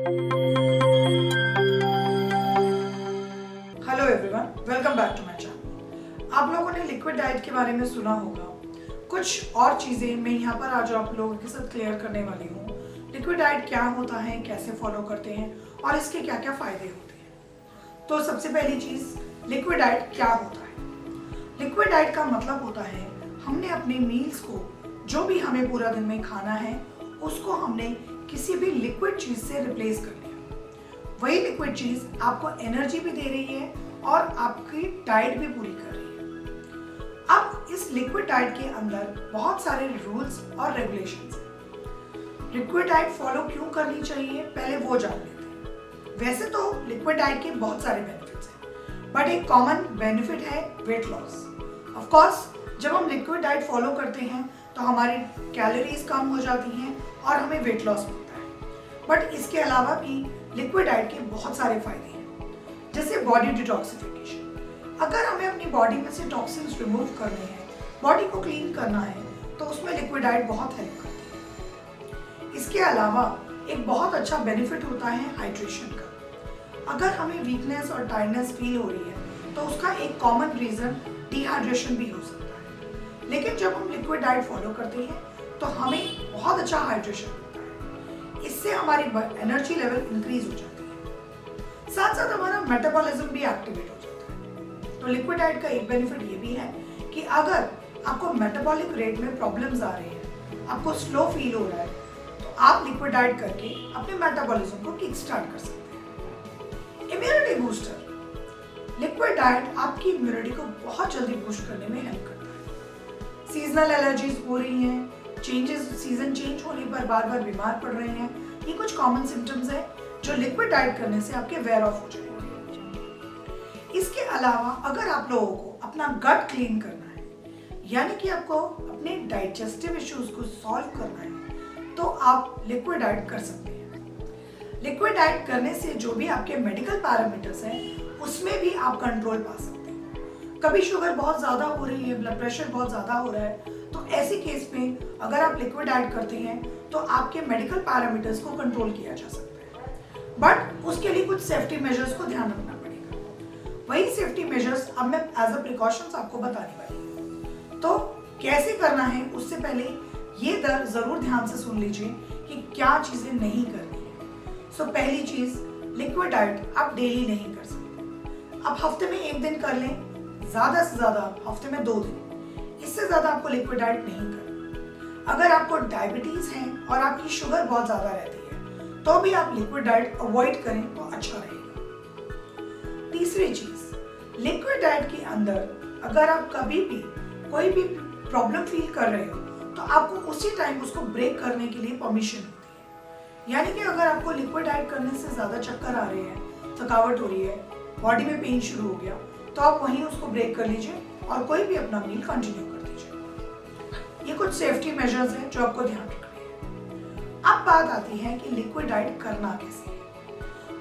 Hello everyone, welcome back to my channel. आप लोगों ने लिक्विड डाइट के बारे में सुना होगा। कुछ और चीज़ें मैं यहाँ पर आज आप लोगों के साथ क्लियर करने वाली हूँ। लिक्विड डाइट क्या होता है, कैसे फॉलो करते हैं और इसके क्या क्या फ़ायदे होते हैं। तो सबसे पहली चीज़, लिक्विड डाइट क्या होता है। लिक्विड डाइट का मतलब होता है हमने अपने मील्स को, जो भी हमें पूरा दिन में खाना है, उसको हमने किसी भी लिक्विड चीज़ से रिप्लेस कर लिया। वही लिक्विड चीज़ आपको एनर्जी भी दे रही है और आपकी डाइट भी पूरी कर रही है। अब इस लिक्विड डाइट के अंदर बहुत सारे रूल्स और रेगुलेशंस हैं। लिक्विड डाइट फॉलो क्यों करनी चाहिए, पहले वो जान लेते हैं। वैसे तो लिक्विड डाइट के बहुत सारे बेनिफिट्स हैं, बट एक कॉमन बेनिफिट है वेट लॉस। ऑफ कोर्स जब हम लिक्विड डाइट फॉलो करते हैं तो हमारी कैलोरीज कम हो जाती हैं और हमें वेट लॉस मिलता है। बट इसके अलावा भी लिक्विड डाइट के बहुत सारे फायदे हैं, जैसे बॉडी डिटॉक्सिफिकेशन। अगर हमें अपनी बॉडी में से टॉक्सिन्स रिमूव करने हैं, बॉडी को क्लीन करना है, तो उसमें लिक्विड डाइट बहुत हेल्प करती है। इसके अलावा एक बहुत अच्छा बेनिफिट होता है हाइड्रेशन का। अगर हमें वीकनेस और टायर्डनेस फील हो रही है तो उसका एक कॉमन रीज़न डिहाइड्रेशन भी हो सकता है। लेकिन जब हम लिक्विड डाइट फॉलो करते हैं तो हमें बहुत अच्छा हाइड्रेशन मिलता है। इससे हमारी एनर्जी लेवल इंक्रीज हो जाती है, साथ साथ हमारा मेटाबॉलिज्म भी एक्टिवेट हो जाता है। तो लिक्विड डाइट का एक बेनिफिट ये भी है कि अगर आपको मेटाबॉलिक रेट में प्रॉब्लम्स आ रहे हैं, आपको स्लो फील हो रहा है, तो आप लिक्विड डाइट करके अपने मेटाबॉलिज्म को किक स्टार्ट कर सकते हैं। इम्यूनिटी बूस्टर, लिक्विड डाइट आपकी इम्यूनिटी को बहुत जल्दी बूस्ट करने में हेल्प करता है। सीजनल एलर्जीज हो रही हैं, सीजन चेंज होने पर बार बार बीमार पड़ रहे हैं, ये कुछ कॉमन सिम्टम्स है जो लिक्विड डाइट करने से आपके वेयर ऑफ हो जाएंगे। इसके अलावा अगर आप लोगों को अपना गट क्लीन करना है, यानी कि आपको अपने डाइजेस्टिव इश्यूज को सॉल्व करना है, तो आप लिक्विड डाइट कर सकते हैं। लिक्विड डाइट करने से जो भी आपके मेडिकल पैरामीटर्स हैं, उसमें भी आप कंट्रोल पा सकते हैं। कभी शुगर बहुत ज़्यादा हो रही है, ब्लड प्रेशर बहुत ज़्यादा हो रहा है, तो ऐसे केस में अगर आप लिक्विड डाइट करते हैं तो आपके मेडिकल पैरामीटर्स को कंट्रोल किया जा सकता है। बट उसके लिए कुछ सेफ्टी मेजर्स को ध्यान रखना पड़ेगा। वही सेफ्टी मेजर्स अब मैं एज अ प्रिकॉशंस आपको बताने वाली हूँ। तो कैसे करना है, उससे पहले ये जरूर ध्यान से सुन लीजिए कि क्या चीज़ें नहीं करनी है। सो पहली चीज़, लिक्विड डाइट आप डेली नहीं कर सकते। आप हफ्ते में 1 दिन कर लें, ज़्यादा से ज़्यादा हफ्ते में 2 दिन, इससे ज़्यादा आपको लिक्विड डाइट नहीं करनी। अगर आपको डायबिटीज़ है और आपकी शुगर बहुत ज़्यादा रहती है, तो भी आप लिक्विड डाइट अवॉइड करें तो अच्छा रहेगा। तीसरी चीज़, लिक्विड डाइट के अंदर अगर आप कभी भी कोई भी प्रॉब्लम फील कर रहे हो, तो आपको उसी टाइम उसको ब्रेक करने के लिए परमिशन होती है। यानी कि अगर आपको लिक्विड डाइट करने से ज़्यादा चक्कर आ रहे हैं, थकावट हो रही है, बॉडी में पेन शुरू हो गया, तो आप वहीं उसको ब्रेक कर लीजिए और कोई भी अपना मील कंटिन्यू कर दीजिए। ये कुछ सेफ्टी मेजर्स हैं जो आपको ध्यान रखने हैं। अब बात आती है कि लिक्विड डाइट करना कैसे है।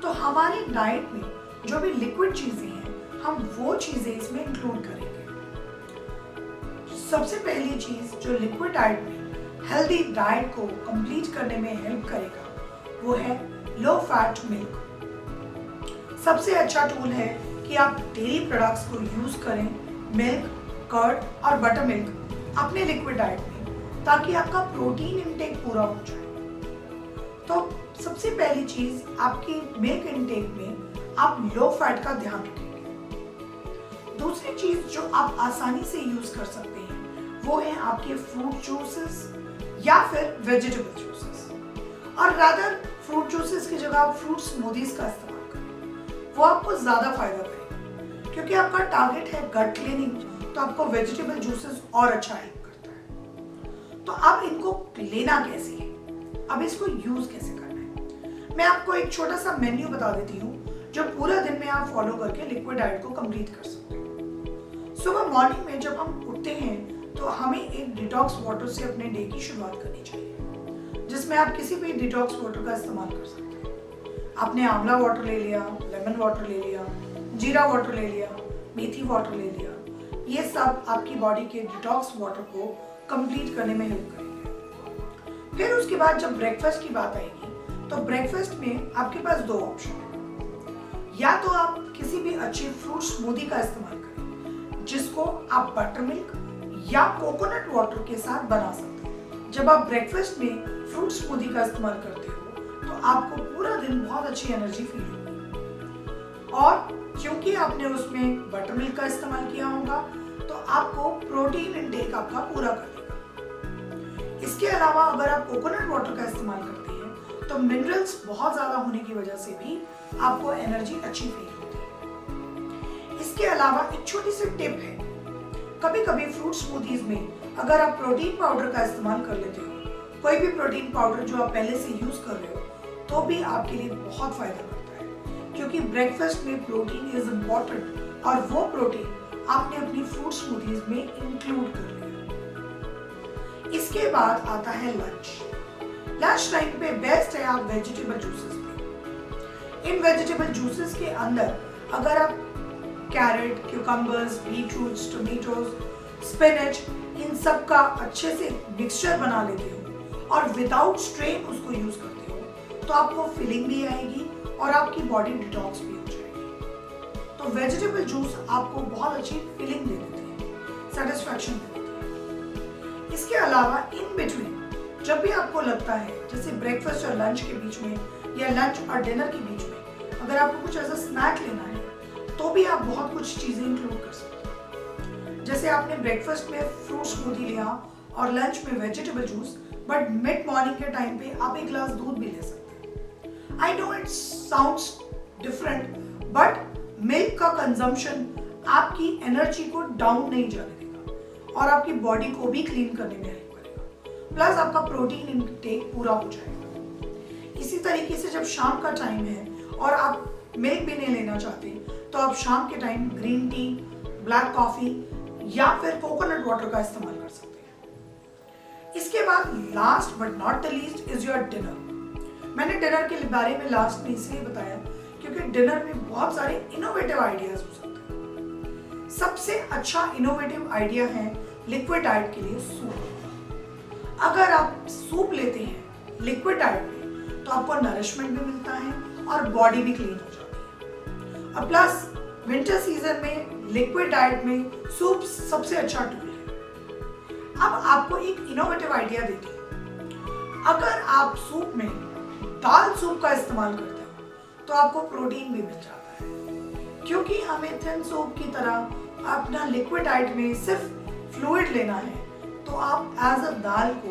तो हमारी डाइट में जो भी लिक्विड चीजें हैं, हम वो चीजें इसमें इंक्लूड करेंगे। सबसे पहली चीज जो लिक्विड डाइट में हेल्दी डाइट को कंप्लीट करने में हेल्प करेगा, वो है लो फैट मिल्क। सबसे अच्छा टूल है कि आप डेयरी प्रोडक्ट्स को यूज करें, मिल्क, कर्ड और बटर मिल्क अपने लिक्विड डाइट में, ताकि आपका प्रोटीन इंटेक पूरा हो जाए। तो सबसे पहली चीज, आपकी मिल्क इंटेक में आप लो फैट का ध्यान रखेंगे। दूसरी चीज जो आप आसानी से यूज कर सकते हैं, वो है आपके फ्रूट जूसेस या फिर वेजिटेबल जूसेस। और रादर फ्रूट जूसेस की जगह आप फ्रूट स्मूदीज का इस्तेमाल करें, वो आपको ज्यादा फायदा करेगा। क्योंकि आपका टारगेट है गट क्लीनिंग, तो आपको वेजिटेबल जूसेस और अच्छा हेल्प करता है। तो अब इनको लेना कैसे है, अब इसको यूज कैसे करना है, मैं आपको एक छोटा सा मेन्यू बता देती हूँ जो पूरा दिन में आप फॉलो करके लिक्विड डाइट को कंप्लीट कर सकते हैं। सुबह मॉर्निंग में जब हम उठते हैं तो हमें एक डिटॉक्स वाटर से अपने डे की शुरुआत करनी चाहिए, जिसमें आप किसी भी डिटॉक्स वाटर का इस्तेमाल कर सकते हैं। आपने आंवला वाटर ले लिया, लेमन वाटर ले लिया, जीरा वाटर ले लिया, मेथी वाटर ले लिया, ये सब आपकी बॉडी के डिटॉक्स वाटर को कंप्लीट करने में हेल्प करेंगे। फिर उसके बाद जब ब्रेकफास्ट की बात आएगी, तो ब्रेकफास्ट में आपके पास दो ऑप्शन है। या तो आप किसी भी अच्छी फ्रूट स्मूदी का इस्तेमाल करें, जिसको आप बटर मिल्क या कोकोनट वाटर के साथ बना सकते हैं। जब आप ब्रेकफास्ट में फ्रूट स्मूदी का इस्तेमाल करते हो तो आपको पूरा दिन बहुत अच्छी एनर्जी फील होगी, और क्योंकि आपने उसमें बटर मिल्क का इस्तेमाल किया होगा तो आपको प्रोटीन इंटेक आपका पूरा कर देगा। इसके अलावा अगर आप कोकोनट वाटर का इस्तेमाल करते हैं तो मिनरल्स बहुत ज्यादा होने की वजह से भी आपको एनर्जी अच्छी फील होती है। इसके अलावा एक छोटी सी टिप है, कभी कभी फ्रूट स्मूदीज में अगर आप प्रोटीन पाउडर का इस्तेमाल कर लेते हो, कोई भी प्रोटीन पाउडर जो आप पहले से यूज कर रहे हो, तो भी आपके लिए बहुत फायदा करता है, क्योंकि ब्रेकफास्ट में प्रोटीन इज इम्पोर्टेंट और वो प्रोटीन आपने अपनी फ्रूट स्मूदीज में इंक्लूड कर लिया। इसके बाद आता है लंच। लंच टाइम पे बेस्ट है आप वेजिटेबल जूसेस पिए। इन वेजिटेबल जूसेस के अंदर अगर आप कैरेट, क्यूकम्बर्स, बीटरूट्स, टोमेटोज, स्पिनच, इन सब का अच्छे से मिक्सचर बना लेते हो और विदाउट स्ट्रेन उसको यूज करते हो तो आपको फीलिंग भी आएगी और आपकी बॉडी डिटॉक्स भी हो जाएगी। तो वेजिटेबल जूस आपको बहुत अच्छी फीलिंग दे देते हैं, सेटिस्फैक्शन दे देते हैं। इसके अलावा इन बिटवीन जब भी आपको लगता है, जैसे ब्रेकफास्ट और लंच के बीच में या लंच और डिनर के बीच में अगर आपको कुछ ऐसा स्नैक लेना है तो भी आप बहुत कुछ चीजें इंक्लूड कर सकते हैं। जैसे आपने ब्रेकफास्ट में फ्रूट स्मूदी लिया और लंच में vegetable juice, but mid morning के टाइम पे आप एक गिलास दूध भी ले सकते हैं। I know it sounds different, but milk का कंजम्पशन आपकी एनर्जी को डाउन नहीं जाने देगा और आपकी बॉडी को भी क्लीन करने में हेल्प करेगा, प्लस आपका प्रोटीन इंटेक पूरा हो जाएगा। इसी तरीके से जब शाम का टाइम है और आप मिल्क भी नहीं लेना चाहते तो आप शाम के time green tea, black coffee या फिर कोकोनट वाटर का इस्तेमाल कर सकते हैं। इसके बाद last but not the least is your dinner. मैंने डिनर के बारे में लास्ट में इसलिए बताया क्योंकि डिनर में बहुत सारे इनोवेटिव आइडियाज हो सकते हैं। सबसे अच्छा इनोवेटिव आइडिया है लिक्विड डाइट के लिए सूप। अगर आप सूप लेते हैं लिक्विड डाइट में तो आपको नरिशमेंट भी मिलता है और बॉडी भी क्लीन हो जाती है। और प्लस विंटर सीजन में लिक्विड डाइट में सूप सबसे अच्छा टूल है। अब आपको एक इनोवेटिव आइडिया देती हूँ। अगर आप सूप में दाल सूप का इस्तेमाल करते हो तो आपको प्रोटीन भी मिल जाता है, क्योंकि हमें थिन सूप की तरह अपना लिक्विड डाइट में सिर्फ फ्लूइड लेना है तो आप एज अ दाल को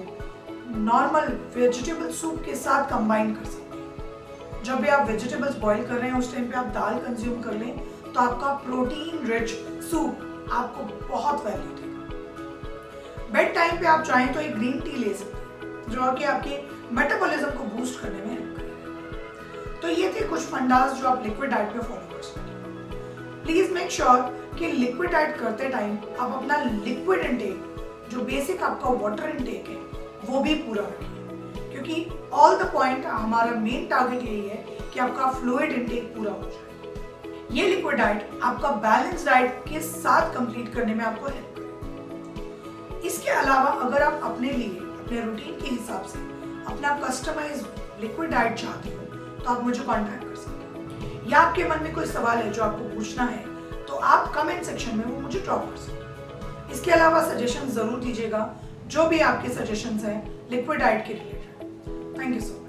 नॉर्मल वेजिटेबल सूप के साथ कंबाइन कर सकते हैं। जब भी आप वेजिटेबल्स बॉईल कर रहे हैं उस टाइम पे आप दाल कंज्यूम कर लें तो आपका प्रोटीन रिच सूप आपको बहुत वैल्यू देगा। बेड टाइम पे आप चाहें तो एक ग्रीन टी ले सकते हैं जो कि आपके मेटाबॉलिज्म को बूस्ट करने में हेल्प करेगा। तो ये थे कुछ फंडास जो आप लिक्विड डाइट पे फॉलो कर सकते हैं। प्लीज मेक श्योर कि लिक्विड डाइट करते टाइम आप अपना लिक्विड इंटेक जो बेसिक आपका वाटर इंटेक है वो भी पूरा रखिए, क्योंकि ऑल द पॉइंट हमारा मेन टारगेट यही है कि आपका फ्लूइड इंटेक पूरा हो जाए। ये लिक्विड डाइट आपका बैलेंस डाइट के साथ कंप्लीट करने में आपको हेल्प करेगा। इसके अलावा अगर आप अपने लिए अपने रूटीन के हिसाब से अपना कस्टमाइज लिक्विड डाइट चाहते हो तो आप मुझे कांटेक्ट कर सकते हैं, या आपके मन में कोई सवाल है जो आपको पूछना है तो आप कमेंट सेक्शन में वो मुझे ड्रॉप कर सकते हैं। इसके अलावा सजेशन जरूर दीजिएगा, जो भी आपके सजेशंस हैं लिक्विड डाइट के related. Thank you so much.